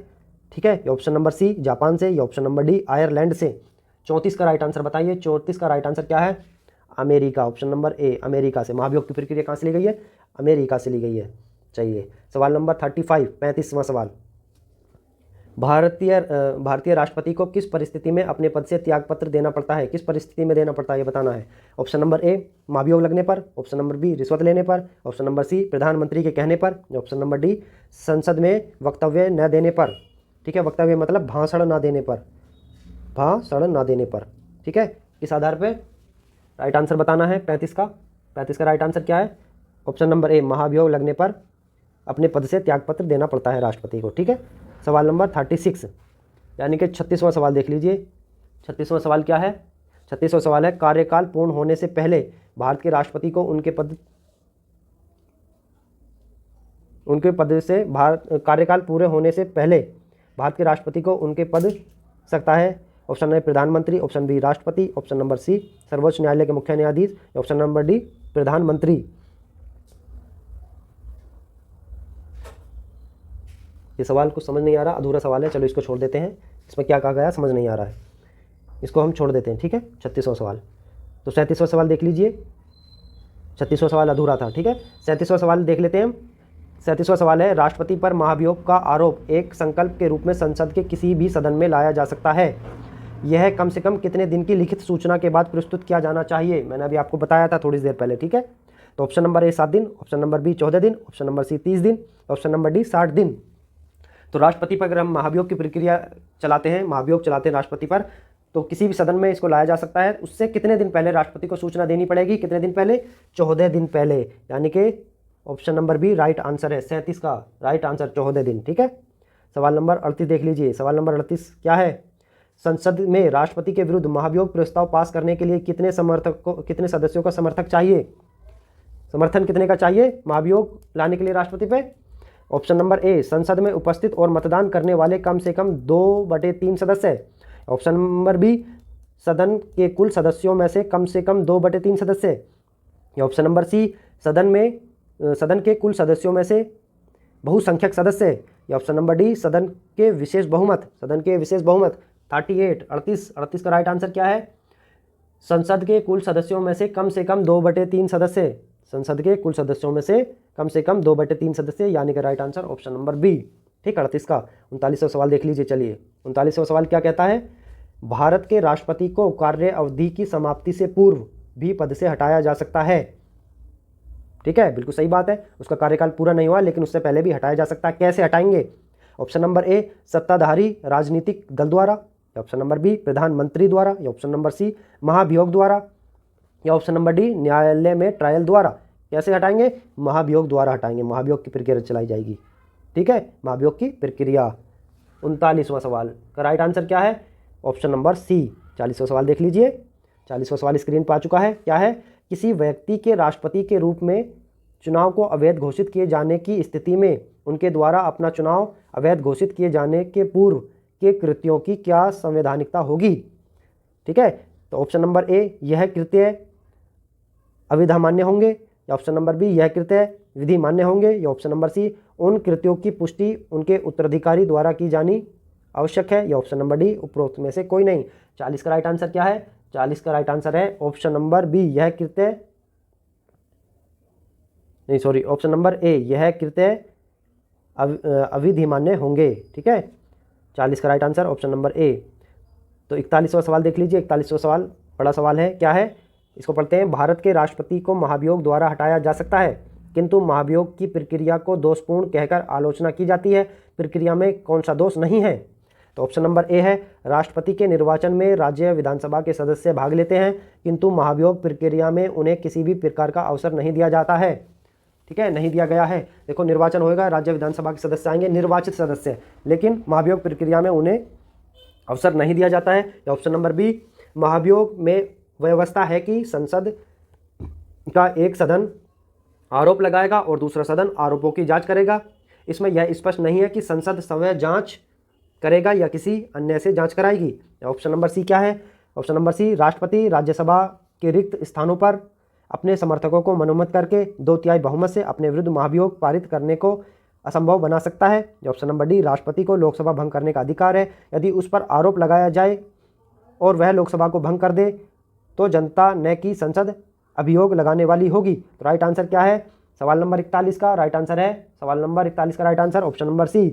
ठीक है, या ऑप्शन नंबर सी जापान से, या ऑप्शन नंबर डी आयरलैंड से। 34 का राइट आंसर बताइए। 34 का राइट आंसर क्या है? America. Option number A America से। महाभियोग की प्रक्रिया कहाँ से ली गई है? अमेरिका से ली गई है। चाहिए, सवाल नंबर 35 35वां सवाल। भारतीय राष्ट्रपति को किस परिस्थिति में अपने पद से त्यागपत्र देना पड़ता है? किस परिस्थिति में देना पड़ता है ये बताना है। ऑप्शन नंबर ए महाभियोग लगने पर, ऑप्शन नंबर बी रिश्वत लेने पर, ऑप्शन नंबर सी प्रधानमंत्री के कहने पर, ऑप्शन नंबर डी संसद में वक्तव्य न देने पर। ठीक है। वक्तव्य मतलब भाषण ना देने पर, भाषण ना देने पर। ठीक है। इस आधार पर राइट आंसर बताना है 35 का। 35 का राइट आंसर क्या है? ऑप्शन नंबर ए महाभियोग लगने पर अपने पद से त्यागपत्र देना पड़ता है राष्ट्रपति को। ठीक है। सवाल नंबर 36 यानी कि 36वां सवाल देख लीजिए। 36वां सवाल क्या है? 36वां सवाल है, कार्यकाल पूर्ण होने से पहले भारत के राष्ट्रपति को उनके पद से कार्यकाल पूरे होने से पहले भारत के राष्ट्रपति को उनके पद सकता है। ऑप्शन ए प्रधानमंत्री, ऑप्शन बी राष्ट्रपति, ऑप्शन नंबर सी सर्वोच्च न्यायालय के मुख्य न्यायाधीश, ऑप्शन नंबर डी प्रधानमंत्री। ये सवाल कुछ समझ नहीं आ रहा, अधूरा सवाल है, चलो इसको छोड़ देते हैं। इसमें क्या कहा गया समझ नहीं आ रहा है, इसको हम छोड़ देते हैं। ठीक है। 36वां सवाल। तो 37वां सवाल देख लीजिए। 36वां सवाल अधूरा था। ठीक है। 37वां सवाल देख लेते हैं हम। 37वां सवाल है, राष्ट्रपति पर महाभियोग का आरोप एक संकल्प के रूप में संसद के किसी भी सदन में लाया जा सकता है। यह कम से कम कितने दिन की लिखित सूचना के बाद प्रस्तुत किया जाना चाहिए? मैंने अभी आपको बताया था थोड़ी देर पहले। ठीक है। तो ऑप्शन नंबर ए 7 दिन, ऑप्शन नंबर बी 14 दिन, ऑप्शन नंबर सी 30 दिन, ऑप्शन नंबर डी 60 दिन। तो राष्ट्रपति पर अगर हम महाभियोग की प्रक्रिया चलाते हैं, महाभियोग चलाते हैं राष्ट्रपति पर, तो किसी भी सदन में इसको लाया जा सकता है। उससे कितने दिन पहले राष्ट्रपति को सूचना देनी पड़ेगी? कितने दिन पहले? 14 दिन पहले, यानी कि option number B right answer है। 37 का राइट आंसर 14 दिन। ठीक है। सवाल नंबर 38 देख लीजिए। सवाल नंबर 38 क्या है? संसद में राष्ट्रपति के विरुद्ध महाभियोग प्रस्ताव पास करने के लिए कितने सदस्यों का समर्थक चाहिए? समर्थन कितने का चाहिए महाभियोग लाने के लिए राष्ट्रपति पे? ऑप्शन नंबर ए संसद में उपस्थित और मतदान करने वाले कम से कम 2/3 सदस्य, ऑप्शन नंबर बी सदन के कुल सदस्यों में से कम 2/3 सदस्य, या ऑप्शन नंबर सी सदन के कुल सदस्यों में से बहुसंख्यक सदस्य, या ऑप्शन नंबर डी सदन के विशेष बहुमत। 38 का राइट आंसर क्या है? संसद के कुल सदस्यों में से कम 2/3 सदस्य, संसद के कुल सदस्यों में से कम 2/3 सदस्य, यानी कि right answer option number B. ठीक। 38 का 39वां सवाल देख लीजिए। चलिए, 39वां सवाल क्या कहता है? भारत के राष्ट्रपति को कार्य अवधि की समाप्ति से पूर्व भी पद से हटाया जा सकता है। ठीक है, बिल्कुल सही बात है। उसका कार्यकाल पूरा नहीं हुआ लेकिन उससे पहले भी हटाया जा सकता है। कैसे हटाएंगे? ऑप्शन नंबर ए सत्ताधारी राजनीतिक दल द्वारा, या ऑप्शन नंबर बी प्रधानमंत्री द्वारा, या ऑप्शन नंबर सी महाभियोग द्वारा, या ऑप्शन नंबर डी न्यायालय में ट्रायल द्वारा। कैसे हटाएंगे? महाभियोग द्वारा हटाएंगे। महाभियोग की प्रक्रिया चलाई जाएगी। ठीक है, महाभियोग की प्रक्रिया। 39वां सवाल का राइट आंसर क्या है? ऑप्शन नंबर सी। 40वां सवाल देख लीजिए। 40वां सवाल स्क्रीन पर आ चुका है। क्या है? किसी व्यक्ति के राष्ट्रपति के रूप में चुनाव को अवैध घोषित किए जाने की स्थिति में उनके द्वारा अपना चुनाव अवैध घोषित किए जाने के पूर्व के कृत्यों की क्या संवैधानिकता होगी। ठीक है, तो ऑप्शन नंबर ए, यह कृत्य अविधा मान्य होंगे, या ऑप्शन नंबर बी, यह कृत्य विधि मान्य होंगे, या ऑप्शन नंबर सी, उन कृत्यों की पुष्टि उनके उत्तराधिकारी द्वारा की जानी आवश्यक है, या ऑप्शन नंबर डी, उपरोक्त में से कोई नहीं। 40 का राइट आंसर क्या है? 40 का राइट आंसर है ऑप्शन नंबर बी, यह कृत्य नहीं, सॉरी, ऑप्शन नंबर ए, यह कृत्य अविधि मान्य होंगे। ठीक है, 40 का राइट आंसर ऑप्शन नंबर ए। तो 41वां सवाल देख लीजिए। 41वां सवाल बड़ा सवाल है, क्या है इसको पढ़ते हैं। भारत के राष्ट्रपति को महाभियोग द्वारा हटाया जा सकता है, किंतु महाभियोग की प्रक्रिया को दोषपूर्ण कहकर आलोचना की जाती है। प्रक्रिया में कौन सा दोष नहीं है? तो ऑप्शन नंबर ए है, राष्ट्रपति के निर्वाचन में राज्य विधानसभा के सदस्य भाग लेते हैं, किंतु महाभियोग प्रक्रिया में उन्हें किसी भी प्रकार का अवसर नहीं दिया जाता है। ठीक है, नहीं दिया गया है। देखो, निर्वाचन होएगा, राज्य विधानसभा के सदस्य आएंगे, निर्वाचित सदस्य, लेकिन महाभियोग प्रक्रिया में उन्हें अवसर नहीं दिया जाता है। या ऑप्शन नंबर बी, महाभियोग में व्यवस्था है कि संसद का एक सदन आरोप लगाएगा और दूसरा सदन आरोपों की जांच करेगा। इसमें यह स्पष्ट नहीं है कि संसद स्वयं जांच करेगा या किसी अन्य से जांच कराएगी। ऑप्शन नंबर सी क्या है? ऑप्शन नंबर सी, राष्ट्रपति राज्यसभा के रिक्त स्थानों पर अपने समर्थकों को मनोमत करके 2/3 बहुमत से अपने विरुद्ध महाभियोग पारित करने को असंभव बना सकता है। ऑप्शन नंबर डी, राष्ट्रपति को लोकसभा भंग करने का अधिकार है। यदि उस पर आरोप लगाया जाए और वह लोकसभा को भंग कर दे तो जनता न कि संसद अभियोग लगाने वाली होगी। तो राइट आंसर क्या है? सवाल नंबर 41 का राइट आंसर है, सवाल नंबर 41 का right answer option number C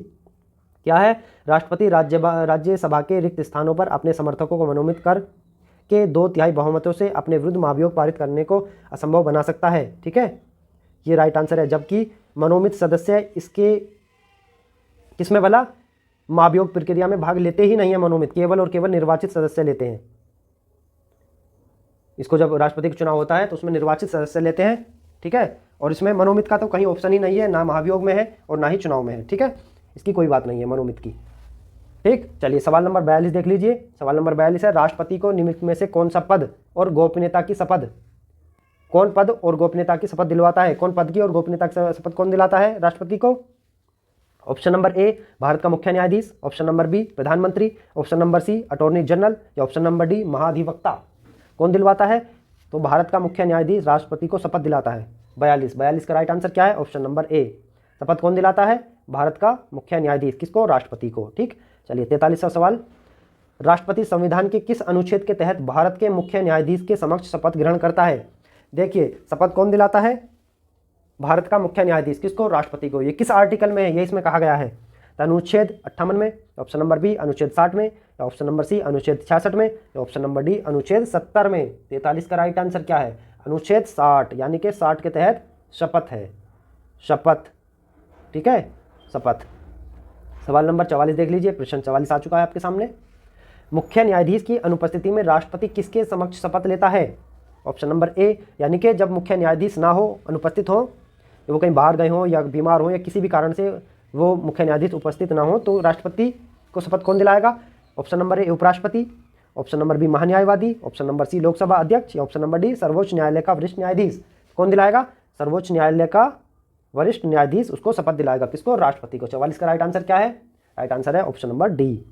क्या है? राष्ट्रपति राज्यसभा के रिक्त स्थानों पर अपने समर्थकों को मनोमित कर के 2/3 बहुमतों से अपने विरुद्ध महाभियोग पारित करने को असंभव बना सकता है। ठीक है, ये राइट आंसर है। जबकि मनोमित सदस्य इसके किसमें भला? महाभियोग प्रक्रिया में भाग लेते ही नहीं है मनोमित, केवल और केवल निर्वाचित सदस्य लेते हैं। इसको जब राष्ट्रपति का चुनाव होता है तो उसमें निर्वाचित सदस्य लेते हैं। ठीक है, और इसमें मनोमित का तो कहीं ऑप्शन ही नहीं है, ना महाभियोग में है और ना ही चुनाव में है। ठीक है, इसकी कोई बात नहीं है मनोमित की। ठीक, चलिए सवाल नंबर 42 देख लीजिए। सवाल नंबर 42 है, राष्ट्रपति को निम्नलिखित में से कौन सा पद और गोपनीयता की शपथ, कौन पद और गोपनीयता की शपथ दिलवाता है? कौन पद की और गोपनीयता की शपथ कौन दिलाता है राष्ट्रपति को? ऑप्शन नंबर ए, भारत का मुख्य न्यायाधीश, ऑप्शन नंबर बी, प्रधानमंत्री, option number C, attorney general, या ऑप्शन नंबर डी, महाधिवक्ता। कौन दिलवाता है? तो भारत का मुख्य न्यायाधीश राष्ट्रपति को शपथ दिलाता है। 42 का राइट आंसर क्या है? ऑप्शन नंबर ए, शपथ कौन दिलाता है? भारत का मुख्य न्यायाधीश। किसको? राष्ट्रपति को। ठीक, चलिए 43वां सवाल, राष्ट्रपति संविधान के किस अनुच्छेद के तहत भारत के मुख्य न्यायाधीश के समक्ष शपथ ग्रहण करता है? देखिए, शपथ कौन दिलाता है? भारत का मुख्य न्यायाधीश। किसको? राष्ट्रपति को। ये किस आर्टिकल में है? ये इसमें कहा गया है अनुच्छेद 58 में, ऑप्शन नंबर बी अनुच्छेद 60 में, या ऑप्शन नंबर सी अनुच्छेद 66 में, या ऑप्शन नंबर डी अनुच्छेद 70 में। 43 का राइट आंसर क्या है? अनुच्छेद 60, यानी कि 60 के तहत शपथ है, शपथ। ठीक है, शपथ। सवाल नंबर 44 देख लीजिए। प्रश्न 44 आ चुका है आपके सामने। मुख्य न्यायाधीश की अनुपस्थिति में राष्ट्रपति किसके समक्ष शपथ लेता है? ऑप्शन नंबर ए, यानी कि जब मुख्य न्यायाधीश ना हो, अनुपस्थित हो, वो कहीं बाहर गए हों या बीमार हो या किसी भी कारण से वो मुख्य न्यायाधीश उपस्थित ना हो, तो राष्ट्रपति को शपथ कौन दिलाएगा? ऑप्शन नंबर ए, उपराष्ट्रपति, option number B, महान्यायवादी, option number सी, लोकसभा अध्यक्ष, या ऑप्शन नंबर डी, सर्वोच्च न्यायालय का वरिष्ठ न्यायाधीश। कौन दिलाएगा? सर्वोच्च न्यायालय का वरिष्ठ न्यायाधीश उसको शपथ दिलाएगा। किसको? राष्ट्रपति को। 44 का राइट आंसर क्या है? राइट आंसर है ऑप्शन नंबर डी।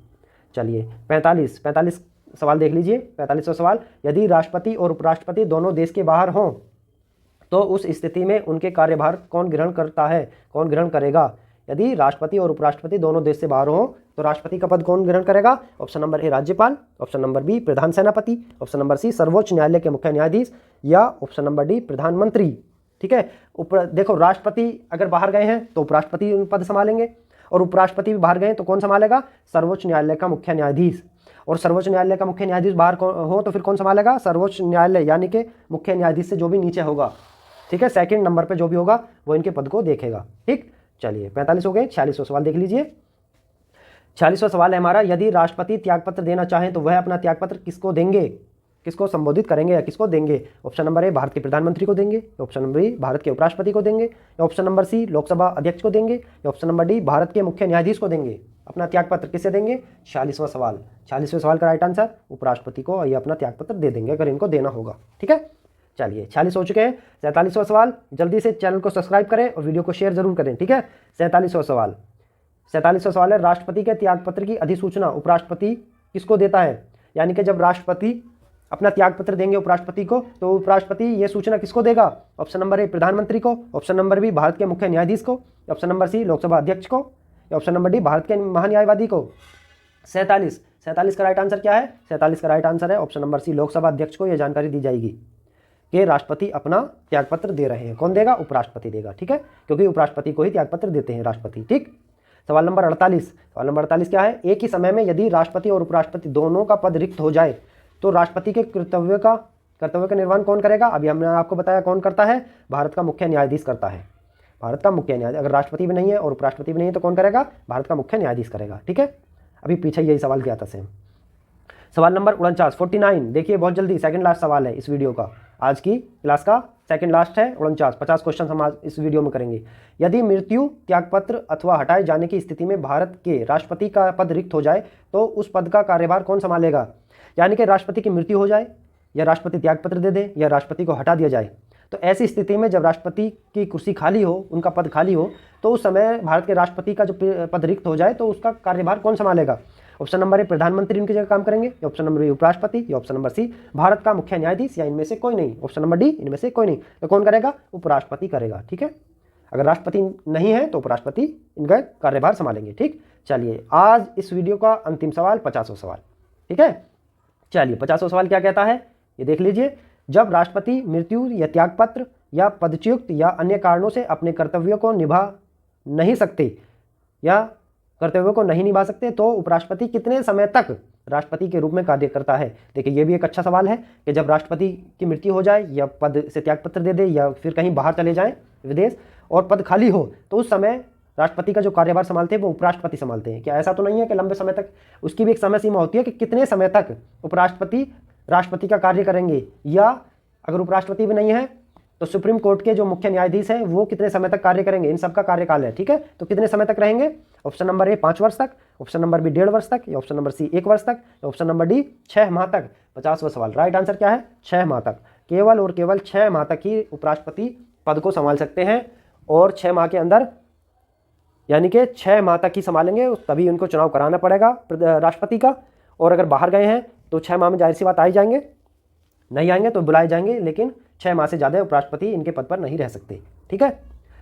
चलिए 45 सवाल देख लीजिए। 45वां सवाल, यदि राष्ट्रपति और उपराष्ट्रपति दोनों देश के बाहर हों तो उस स्थिति में उनके कार्यभार कौन ग्रहण करता है? कौन ग्रहण करेगा? यदि राष्ट्रपति और उपराष्ट्रपति दोनों देश से बाहर हों तो राष्ट्रपति का पद कौन ग्रहण करेगा? ऑप्शन नंबर ए, राज्यपाल, ऑप्शन नंबर बी, प्रधान सेनापति, ऑप्शन नंबर सी, सर्वोच्च न्यायालय के मुख्य न्यायाधीश, या ऑप्शन नंबर डी, प्रधानमंत्री। ठीक है, देखो, राष्ट्रपति अगर बाहर गए हैं तो उपराष्ट्रपति उन पद संभालेंगे, और उपराष्ट्रपति भी बाहर गए तो कौन संभालेगा? सर्वोच्च न्यायालय का मुख्य न्यायाधीश। और सर्वोच्च न्यायालय का मुख्य न्यायाधीश बाहर हो तो फिर कौन संभालेगा? सर्वोच्च न्यायालय, यानी कि मुख्य न्यायाधीश से जो भी नीचे होगा। ठीक है, सेकंड नंबर पे जो भी होगा वो इनके पद को देखेगा। ठीक, चलिए 45 हो गए। 46वां सवाल देख लीजिए। 46वां सवाल है हमारा, यदि राष्ट्रपति त्यागपत्र देना चाहें तो वह अपना त्यागपत्र किसको देंगे? किसको संबोधित करेंगे या किसको देंगे? ऑप्शन नंबर ए, भारत के प्रधानमंत्री को देंगे, ऑप्शन नंबर बी, भारत के उपराष्ट्रपति को देंगे, या ऑप्शन नंबर सी, लोकसभा अध्यक्ष को देंगे, या ऑप्शन नंबर डी, भारत के मुख्य न्यायाधीश को देंगे। अपना त्यागपत्र किससे देंगे? 46वां सवाल का राइट आंसर उपराष्ट्रपति को ये अपना त्यागपत्र दे देंगे अगर इनको देना होगा। ठीक है, चलिए 46 हो चुके हैं। 47वां सवाल, जल्दी से चैनल को सब्सक्राइब करें और वीडियो को शेयर जरूर करें, ठीक है। 47वां सवाल, 47वां सवाल है, राष्ट्रपति के त्यागपत्र की अधिसूचना उपराष्ट्रपति किसको देता है? यानी कि जब राष्ट्रपति अपना त्यागपत्र देंगे उपराष्ट्रपति को, तो उपराष्ट्रपति ये सूचना किसको देगा? ऑप्शन नंबर ए प्रधानमंत्री को, ऑप्शन नंबर बी भारत के मुख्य न्यायाधीश को, ऑप्शन नंबर सी लोकसभा अध्यक्ष को, ऑप्शन नंबर डी भारत के महान्यायवादी को। 47 का राइट आंसर क्या है? 47 का राइट आंसर है ऑप्शन नंबर सी लोकसभा अध्यक्ष को यह जानकारी दी जाएगी कि राष्ट्रपति अपना त्यागपत्र दे रहे हैं। कौन देगा? उपराष्ट्रपति देगा, ठीक है, क्योंकि उपराष्ट्रपति को ही त्यागपत्र देते हैं राष्ट्रपति, ठीक। सवाल नंबर 48, सवाल नंबर 48 क्या है? एक ही समय में यदि राष्ट्रपति और उपराष्ट्रपति दोनों का पद रिक्त हो जाए तो राष्ट्रपति के कर्तव्य का निर्वहन कौन करेगा? अभी हमने आपको बताया कौन करता है, भारत का मुख्य न्यायाधीश करता है, भारत का मुख्य न्यायाधीश। अगर राष्ट्रपति भी नहीं है और उपराष्ट्रपति भी नहीं है तो कौन करेगा? भारत का मुख्य न्यायाधीश करेगा, ठीक है। अभी पीछे यही सवाल किया था सेम। सवाल नंबर 49 देखिए बहुत जल्दी, सेकंड लास्ट सवाल है इस वीडियो का, आज की क्लास का सेकंड लास्ट है। 50 क्वेश्चन हम आज इस वीडियो में करेंगे। यदि मृत्यु, त्यागपत्र अथवा हटाए जाने की स्थिति में भारत के राष्ट्रपति का पद रिक्त हो जाए तो उस पद का कार्यभार कौन संभालेगा? यानी कि राष्ट्रपति की मृत्यु हो जाए या राष्ट्रपति त्यागपत्र दे दे या राष्ट्रपति को हटा दिया जाए, तो ऐसी स्थिति में जब राष्ट्रपति की कुर्सी खाली हो, उनका पद खाली हो, तो उस समय भारत के राष्ट्रपति का जो पद रिक्त हो जाए तो उसका कार्यभार कौन संभालेगा? ऑप्शन नंबर ए प्रधानमंत्री उनकी जगह काम करेंगे, ऑप्शन नंबर बी उपराष्ट्रपति, या ऑप्शन नंबर सी भारत का मुख्य न्यायाधीश, या इनमें से कोई नहीं, ऑप्शन नंबर डी इनमें से कोई नहीं। तो कौन करेगा? उपराष्ट्रपति करेगा, ठीक है। अगर राष्ट्रपति नहीं है तो उपराष्ट्रपति इनका कार्यभार संभालेंगे, ठीक। चलिए आज इस वीडियो का अंतिम सवाल 50वां सवाल, ठीक है। चलिए 50वां सवाल क्या कहता है ये देख लीजिए। जब राष्ट्रपति मृत्यु या त्यागपत्र या पदच्युत या अन्य कारणों से अपने कर्तव्यों को निभा नहीं सकते या कर्तव्यों को नहीं निभा सकते तो उपराष्ट्रपति कितने समय तक राष्ट्रपति के रूप में कार्य करता है? देखिए ये भी एक अच्छा सवाल है कि जब राष्ट्रपति की मृत्यु हो जाए या पद से त्यागपत्र दे दे या फिर कहीं बाहर चले जाएं विदेश और पद खाली हो, तो उस समय राष्ट्रपति का जो कार्यभार संभालते हैं वो उपराष्ट्रपति संभालते हैं। क्या ऐसा तो नहीं है कि लंबे समय तक? उसकी भी एक समय सीमा होती है कि कितने समय तक उपराष्ट्रपति राष्ट्रपति का कार्य करेंगे, या अगर उपराष्ट्रपति भी नहीं है तो सुप्रीम कोर्ट के जो मुख्य न्यायाधीश हैं वो कितने समय तक कार्य करेंगे, इन सबका कार्यकाल है, ठीक है। तो कितने समय तक रहेंगे? ऑप्शन नंबर ए 5 वर्ष तक, ऑप्शन नंबर बी 1.5 वर्ष तक, या ऑप्शन नंबर सी 1 वर्ष तक, या ऑप्शन नंबर डी 6 माह तक। 50वां सवाल राइट आंसर क्या है? 6 माह तक। केवल और केवल 6 माह तक ही उपराष्ट्रपति पद को संभाल सकते हैं, और 6 माह के अंदर यानी कि 6 माह तक ही संभालेंगे, तभी उनको चुनाव कराना पड़ेगा राष्ट्रपति का। और अगर बाहर गए हैं तो 6 माह में जाहिर सी बात आ ही जाएंगे, नहीं आएंगे तो बुलाए जाएंगे, लेकिन 6 माह से ज़्यादा उपराष्ट्रपति इनके पद पर नहीं रह सकते, ठीक है।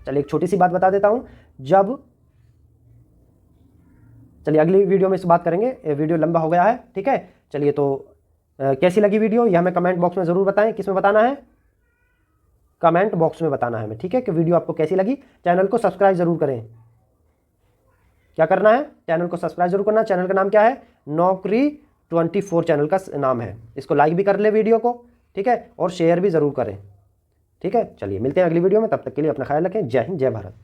चलिए एक छोटी सी बात बता देता हूँ, चलिए अगली वीडियो में इस बात करेंगे, वीडियो लंबा हो गया है, ठीक है। चलिए तो कैसी लगी वीडियो यह हमें कमेंट बॉक्स में ज़रूर बताएं। किस में बताना है? कमेंट बॉक्स में बताना है हमें, ठीक है, कि वीडियो आपको कैसी लगी। चैनल को सब्सक्राइब जरूर करें। क्या करना है? चैनल को सब्सक्राइब जरूर करना। चैनल का नाम क्या है? नौकरी 24 चैनल का नाम है। इसको लाइक भी कर ले वीडियो को, ठीक है, और शेयर भी ज़रूर करें, ठीक है। चलिए मिलते हैं अगली वीडियो में, तब तक के लिए अपना ख्याल रखें। जय हिंद, जय भारत।